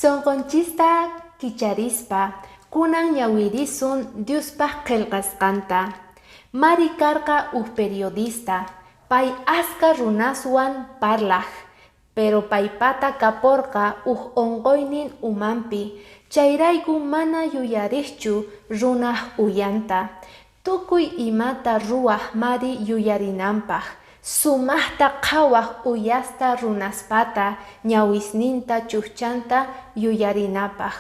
Sonqonchista kicharispa, kunan ñawirisun Diospaj qillqasqanta. Mari karqa periodista, pay aska runaswan parlaq, pero paypata kaporqa onqoynin umanpi, chayrayku mana yuyariqchu runaq uyanta. Tukuy imata ruwaq mari yuyarinanpaq, sumaqta qhawaq uyasta runaspata ñawisninta chuqchanta yuyarinapaq.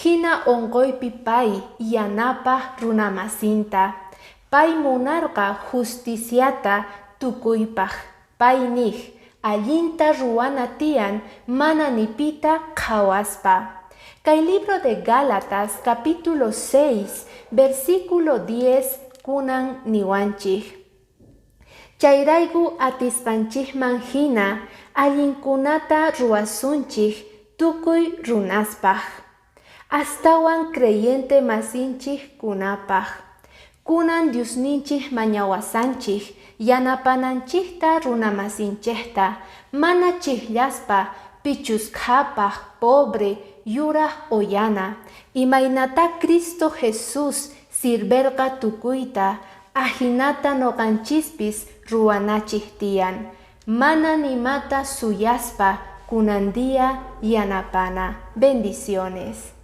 Hina onqoypi pay yanapaq runamasinta. Pay munarqa justiciata tukuypaq. Pay niq, allinta ruwana tiyan mana nipita qhawaspa. Kay libro de Gálatas capítulo 6 versículo 10 kunan niwanchik. Chayrayku atispanchikman hina allinkunata ruwasunchik tukuy runaspaq. Astawan creyente masinchik kunapaq. Kunan Diosninchik mañawasanchik yanapananchikta runamasinchikta mana chiklaspa pichusqapaq pobre yuraq oyana imaynata Cristo Jesús sirverqa tukuyta ahinata noqanchispis ruwanachik tiyan mana nimata suyaspa kunandia yanapana. Bendiciones.